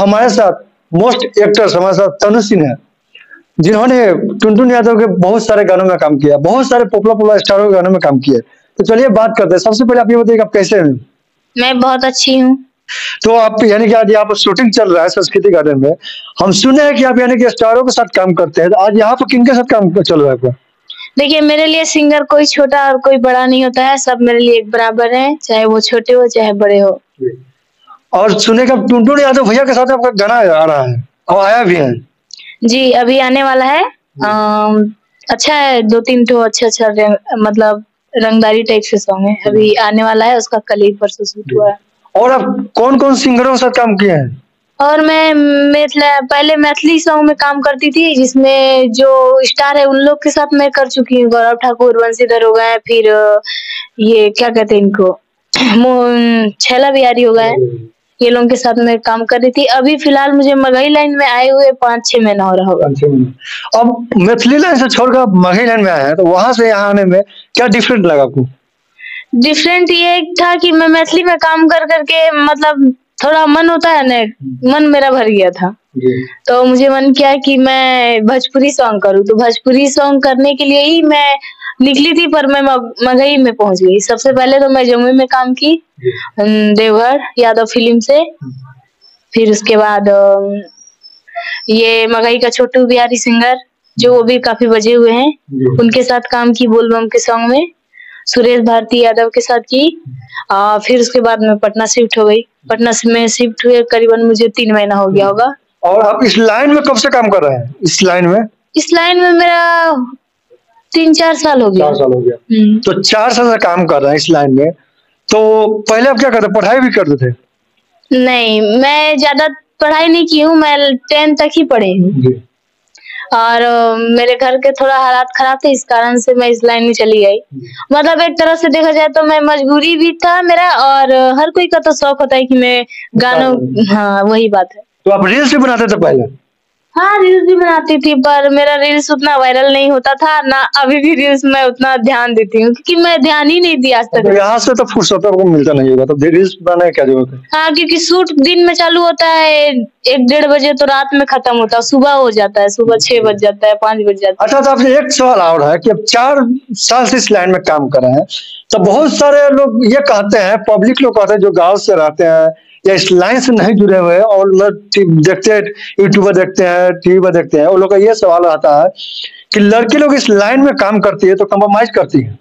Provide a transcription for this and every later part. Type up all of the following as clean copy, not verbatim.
हमारे साथ most actors हमारे साथ तनु सिंह है, जिन्होंने टुनटुन यादव के बहुत सारे गानों में काम किया, बहुत सारे पॉपुलर स्टारों के गानों में काम किया। तो चलिए बात करते हैं। सबसे पहले आप ये बताइए आप कैसे हैं? मैं बहुत अच्छी हूँ। तो आप यानी कि आज यहाँ पर शूटिंग चल रहा है संस्कृति गार्डन में, हम सुने हैं कि आप यानी कि स्टारों के साथ काम करते हैं, तो आज यहाँ पर किनके साथ काम चल रहा है आपका? देखिए, मेरे लिए सिंगर कोई छोटा और कोई बड़ा नहीं होता है, सब मेरे लिए एक बराबर है, चाहे वो छोटे हो चाहे बड़े हो। और सुने का टुनटुन यादव भैया के साथ आपका गाना आ रहा है और आया भी है। जी, अभी आने वाला है। अच्छा है, 2-3 तो अच्छा मतलब रंगदारी टाइप से सॉन्ग है, अभी आने वाला है, उसका कल ही परसों शूट हुआ है। और आप कौन कौन सिंगरों के साथ काम किए हैं? और मैं पहले मैथिली सॉन्ग में काम करती थी, जिसमें जो स्टार है उन लोग के साथ मैं कर चुकी हूँ। गौरव ठाकुर, बंशीधर हो गए, फिर ये क्या कहते हैं इनको छैला बिहारी हो गए, ये लोगों के साथ मैं काम कर रही थी। अभी फिलहाल मुझे मगही लाइन में आए हुए 5-6 महीना हो रहा होगा। अब मैथिली लाइन से छोड़कर मगही लाइन में आए हैं, तो वहां से यहाँ आने में क्या डिफरेंट लगा आपको? डिफरेंट ये था कि मैं मैथिली में काम कर करके मतलब थोड़ा मन होता है ना, मन मेरा भर गया था। तो मुझे मन किया कि मैं भोजपुरी सॉन्ग करूँ, तो भोजपुरी सॉन्ग करने के लिए ही मैं निकली थी, पर मैं मगही में पहुंच गई। सबसे पहले तो मैं जमुई में काम की, देवघर यादव फिल्म से। फिर उसके बाद ये मगही का छोटू बिहारी सिंगर, जो वो भी काफी बजे हुए हैं, उनके साथ काम की बोलबम के सॉन्ग में। सुरेश भारती यादव के साथ की। फिर उसके बाद मैं पटना शिफ्ट हो गई। पटना में शिफ्ट हुए करीबन मुझे 3 महीना हो गया होगा। और आप इस लाइन में कब से काम कर रहे हैं? इस लाइन में मेरा 3-4 साल हो गया। 4 साल हो गया। तो 4 साल से काम कर रहे हैं इस लाइन में। तो पहले आप क्या करते, पढ़ाई भी करते थे? नहीं, मैं ज्यादा पढ़ाई नहीं की हूँ, मैं 10th तक ही पढ़ी हूँ। और मेरे घर के थोड़ा हालात खराब थे, इस कारण से मैं इस लाइन में चली गई। मतलब एक तरह से देखा जाए तो मैं मजबूरी भी था मेरा, और हर कोई का तो शौक होता है कि मैं गानों, हाँ वही बात है। तो आप रील्स भी बनाते थे पहले? हाँ, रील्स भी बनाती थी, पर मेरा रील्स उतना वायरल नहीं होता था ना। अभी भी रील्स में उतना ध्यान देती हूँ, क्योंकि मैं ध्यान ही नहीं दिया आज तक। तो यहाँ से तो फुर्सत आपको मिलता नहीं होगा, तो रील्स बनाने की क्या जरूरत है? हाँ, क्योंकि शूट दिन में चालू होता है 1-1:30 बजे, तो रात में खत्म होता है, सुबह हो जाता है, सुबह 6 बज जाता है, 5 बज जाता है। अच्छा, तो आपसे एक सवाल और है कि अब 4 साल से इस लाइन में काम कर रहे हैं, तो बहुत सारे लोग ये कहते हैं, पब्लिक लोग कहते हैं जो गाँव से रहते हैं या इस लाइन से नहीं जुड़े हुए हैं, और देखते हैं, यूट्यूबर देखते हैं, टीवी पर देखते हैं, उन लोग का ये सवाल आता है कि लड़की लोग इस लाइन में काम करती है तो कम्प्रोमाइज करती है।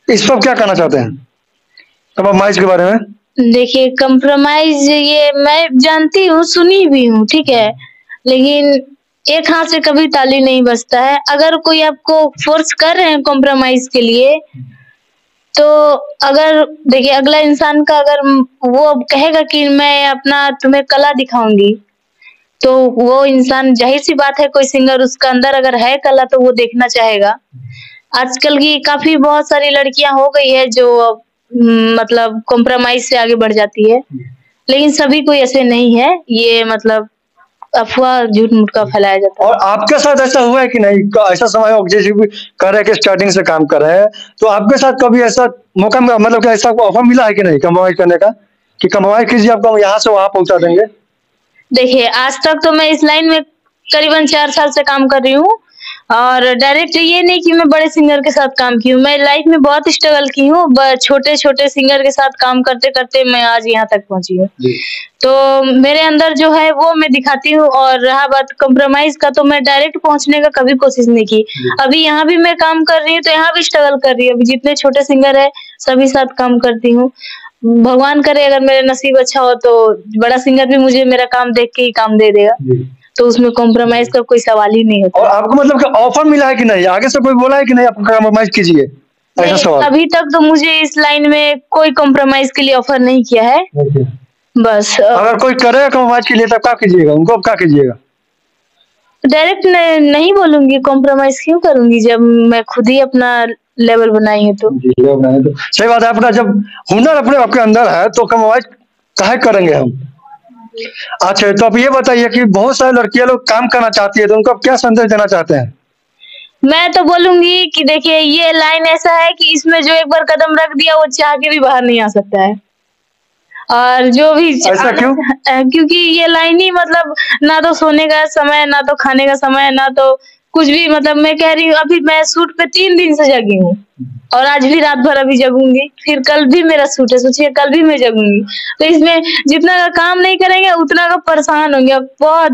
इस पर क्या कहना चाहते हैं कम्प्रोमाइज के बारे में? देखिए, कम्प्रोमाइज ये मैं जानती हूँ, सुनी भी हूँ, ठीक है, लेकिन एक हाथ से कभी ताली नहीं बजता है। अगर कोई आपको फोर्स कर रहे हैं कॉम्प्रोमाइज के लिए, तो अगर देखिए अगला इंसान का अगर वो कहेगा कि मैं अपना तुम्हें कला दिखाऊंगी, तो वो इंसान, जाहिर सी बात है, कोई सिंगर उसका अंदर अगर है कला तो वो देखना चाहेगा। आजकल की काफी बहुत सारी लड़कियां हो गई है जो मतलब कॉम्प्रोमाइज से आगे बढ़ जाती है, लेकिन सभी कोई ऐसे नहीं है, ये मतलब अफवाह झूठ मूठ का फैलाया जाता है। और आपके साथ ऐसा हुआ है कि नहीं? ऐसा समय हो जैसे भी कर रहे हैं कि स्टार्टिंग से काम कर रहे हैं, तो आपके साथ कभी ऐसा मौका मतलब कि ऐसा ऑफर मिला है कि नहीं कम्प्रोमाइज करने का, कि कम्प्रोमाइज कीजिए आपको हम यहाँ से वहां पहुंचा देंगे? देखिए, आज तक तो मैं इस लाइन में करीबन 4 साल से काम कर रही हूँ, और डायरेक्ट ये नहीं कि मैं बड़े सिंगर के साथ काम की हूँ। मैं लाइफ में बहुत स्ट्रगल की हूँ, छोटे-छोटे सिंगर के साथ काम करते-करते मैं आज यहाँ तक पहुंची हूँ। तो मेरे अंदर जो है वो मैं दिखाती हूँ, और रहा बात कॉम्प्रोमाइज का, तो मैं डायरेक्ट पहुंचने का कभी कोशिश नहीं की। अभी यहाँ भी मैं काम कर रही हूँ, तो यहाँ भी स्ट्रगल कर रही हूँ। अभी जितने छोटे सिंगर है सभी साथ काम करती हूँ। भगवान करे अगर मेरा नसीब अच्छा हो तो बड़ा सिंगर भी मुझे मेरा काम देख के ही काम दे देगा, तो उसमें कॉम्प्रोमाइज का कोई सवाल ही नहीं होता। और आपको मतलब कि ऑफर मिला है कि नहीं? आगे से कोई बोला है कि नहीं आप कॉम्प्रोमाइज कीजिए, ऐसा सवाल? अभी तक तो मुझे इस लाइन में कोई कॉम्प्रोमाइज के लिए ऑफर नहीं किया है। बस अगर कोई करे कम्प्रोमाइज के लिए तब क्या कीजिएगा, उनको अब क्या कीजिएगा? डायरेक्ट नहीं बोलूंगी, कॉम्प्रोमाइज क्यों करूंगी जब मैं खुद ही अपना लेवल बनाई हूँ। तो सही बात है, अपना जब हुनर अपने आपके अंदर है तो कम्प्रोमाइज काहे करेंगे हम? अच्छा, तो आप ये बताइए कि बहुत सारी लड़कियां लोग काम करना चाहती है, तो उनको आप क्या संदेश देना चाहते हैं? मैं तो बोलूंगी कि देखिए, ये लाइन ऐसा है कि इसमें जो एक बार कदम रख दिया वो चाह के भी बाहर नहीं आ सकता है। और जो भी ऐसा क्यों? क्योंकि ये लाइन ही मतलब ना तो सोने का समय, ना तो खाने का समय, ना तो कुछ भी। मतलब मैं कह रही हूँ, अभी मैं शूट पे 3 दिन से जगी हूँ और आज भी रात भर अभी जगूंगी, फिर कल भी मेरा शूट है, सोचिए कल भी मैं जगूंगी। तो इसमें जितना का काम नहीं करेंगे उतना का परेशान होंगे बहुत।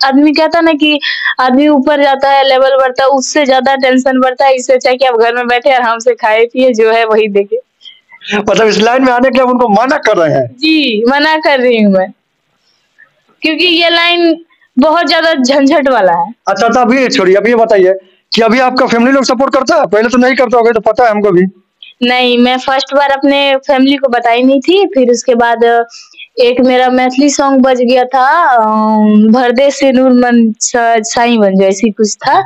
आदमी कहता ना कि आदमी ऊपर जाता है, लेवल बढ़ता है, उससे ज्यादा टेंशन बढ़ता है। इससे अच्छा कि आप घर में बैठे आराम से खाए पिए, जो है वही देखे। मतलब इस लाइन में आने के लिए उनको मना कर रहे हैं? जी, मना कर रही हूँ मैं, क्योंकि ये लाइन बहुत ज्यादा झंझट वाला है। अच्छा, तो अभी छोड़िए, अभी ये बताइए कि अभी आपका फैमिली लोग सपोर्ट करता है? पहले तो नहीं करता होगा, तो पता है हमको भी। नहीं, मैं फर्स्ट बार अपने फैमिली को बताई नहीं थी। फिर उसके बाद एक मेरा मैथिली सॉन्ग बज गया था, भर से नूर मन साईं बन जाए, ऐसी कुछ था।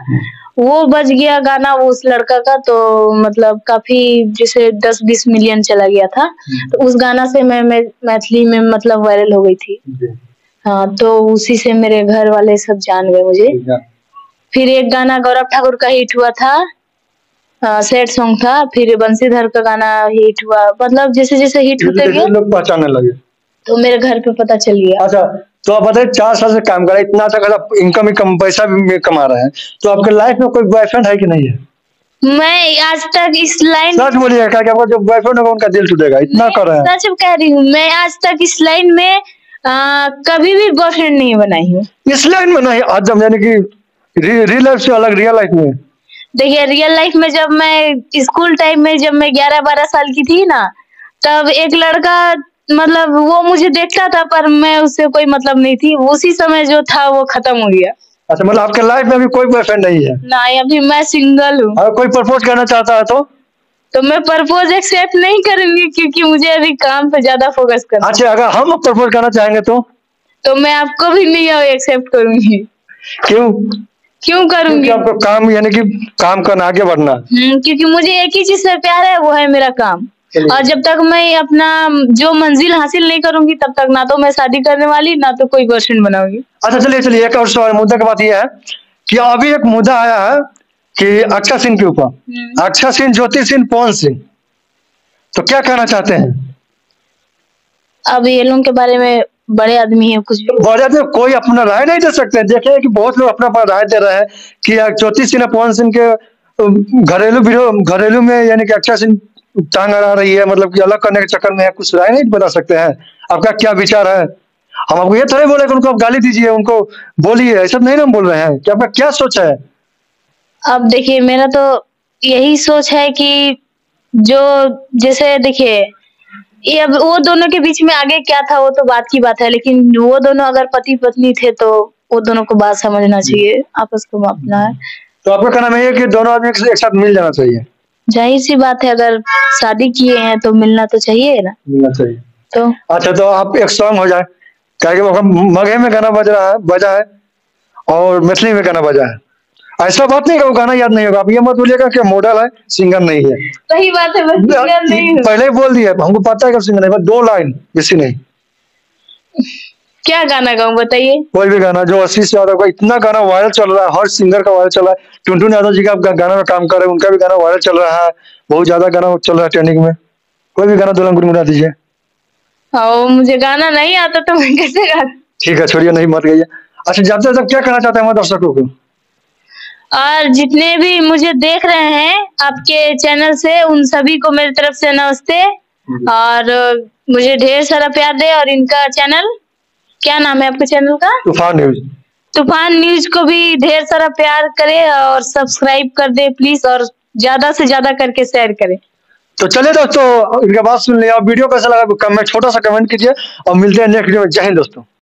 वो बज गया गाना, वो उस लड़का का, तो मतलब काफी जैसे 10-20 मिलियन चला गया था। तो उस गाना से मैं मैथिली में मतलब वायरल हो गई थी। हाँ, तो उसी से मेरे घर वाले सब जान गए मुझे। फिर एक गाना गौरव ठाकुर का हिट हुआ था, सैड सॉन्ग था। फिर बंसीधर का गाना हिट हुआ। मतलब जैसे जैसे हिट होते गए लोग पहचानने लगे, तो मेरे घर पे पता चल गया। अच्छा, तो आप बताइए 4 साल से काम कर रहे हैं, इतना तक इनकम ही कम, पैसा भी कमा रहे हैं, तो आपके लाइफ में कोई बॉयफ्रेंड है कि नहीं है? मैं आज तक इस लाइन, सच बोलिए, क्या आपका जो बॉयफ्रेंड होगा उनका दिल टूटेगा, इतना कर रहे हैं। सच कह रही हूँ, मैं आज तक इस लाइन में कभी भी बॉयफ्रेंड नहीं बनाई हूँ। इस लाइन में नहीं? आज यानी कि रियल लाइफ से अलग, रियल लाइफ में देखिए, रियल लाइफ में जब मैं स्कूल टाइम में, जब मैं 11-12 साल की थी ना, तब एक लड़का, मतलब वो मुझे देखता था पर मैं उससे कोई मतलब नहीं थी। उसी समय जो था वो खत्म हो गया। अच्छा, मतलब आपके लाइफ में अभी कोई बॉयफ्रेंड नहीं है? नहीं, अभी मैं सिंगल हूँ। और कोई प्रपोज करना चाहता है तो मैं प्रपोज एक्सेप्ट नहीं करूंगी, क्योंकि मुझे अभी काम पे ज्यादा फोकस करना है। अच्छा, अगर हम प्रपोज करना चाहेंगे तो मैं आपको भी नहीं एक्सेप्ट करूंगी। क्यों? क्यों करूंगी? आपको काम, यानी कि काम करना, आगे बढ़ना। क्योंकि मुझे एक ही चीज से प्यार है, वो है मेरा काम। और जब तक मैं अपना जो मंजिल हासिल नहीं करूंगी, तब तक ना तो मैं शादी करने वाली, ना तो कोई बॉयफ्रेंड बनाऊंगी। अच्छा, चलिए एक और सवाल, मुद्दा की बात यह है कि अभी एक मुद्दा आया है कि अक्षय सिंह के ऊपर, अक्षय सिंह, ज्योति सिंह, पवन सिंह, तो क्या कहना चाहते हैं? अब ये लोगों के बारे में बड़े आदमी है, कुछ भी बड़े आदमी कोई अपना राय नहीं दे सकते। देखे कि बहुत लोग अपना राय दे रहे हैं कि ज्योति सिंह, पवन सिंह के घरेलू में, यानी कि अक्षय सिंह टांग अड़ा रही है, मतलब कि अलग करने के चक्कर में है, कुछ राय नहीं बता सकते हैं। आपका क्या विचार है? हम आपको ये थोड़ी बोले कि उनको आप गाली दीजिए, उनको बोलिए, ऐसा नहीं ना बोल रहे हैं कि आपका क्या सोच है? अब देखिए, मेरा तो यही सोच है कि जो, जैसे देखिए, ये अब वो दोनों के बीच में आगे क्या था वो तो बात की बात है, लेकिन वो दोनों अगर पति पत्नी थे तो वो दोनों को बात समझना चाहिए, आपस को मापना है। तो आपका कहना है कि दोनों आदमी एक साथ मिल जाना चाहिए? जाहिर सी बात है, अगर शादी किए हैं तो मिलना तो चाहिए ना। मिलना चाहिए। तो अच्छा, तो आप एक सॉन्ग हो जाए, क्या मगही में गाना बजा है और मैथिली में गाना बजा है, ऐसा बात नहीं कि वो गाना याद नहीं होगा। आप ये मत बोलिएगा कि मॉडल है, सिंगर नहीं है। सही बात है, मैं सिंगर नहीं हूँ। पहले ही बोल दिया, हमको पता है कि सिंगर नहीं, बस 2 लाइन, बेसी नहीं। क्या गाना गाऊं बताइए? कोई भी गाना जो 80 से ज्यादा का, इतना गाना वायरल चल रहा है, हर सिंगर का वायरल चल रहा है। टुनटुन यादव जी का गाना में काम कर रहे हैं, उनका भी गाना वायरल चल रहा है, बहुत ज्यादा गाना चल रहा है ट्रेंडिंग में। कोई भी गाना दुल्हन गुनगुना दीजिए। मुझे गाना नहीं आता तो मैं कैसे गा? ठीक है, छोड़िए, नहीं मत गइए। अच्छा, जाते जाते क्या कहना चाहते हैं हमारे दर्शकों को? और जितने भी मुझे देख रहे हैं आपके चैनल से, उन सभी को मेरी तरफ से नमस्ते। और मुझे ढेर सारा प्यार दे। और इनका चैनल, क्या नाम है आपके चैनल का? तूफान न्यूज। तूफान न्यूज को भी ढेर सारा प्यार करे और सब्सक्राइब कर दे प्लीज, और ज्यादा से ज्यादा करके शेयर करें। तो चलिए दोस्तों, इनके बात सुन लिया। वीडियो कैसा लगा, छोटा सा कमेंट कीजिए और मिलते हैं नेक्स्ट वीडियो में। जय हिंद दोस्तों।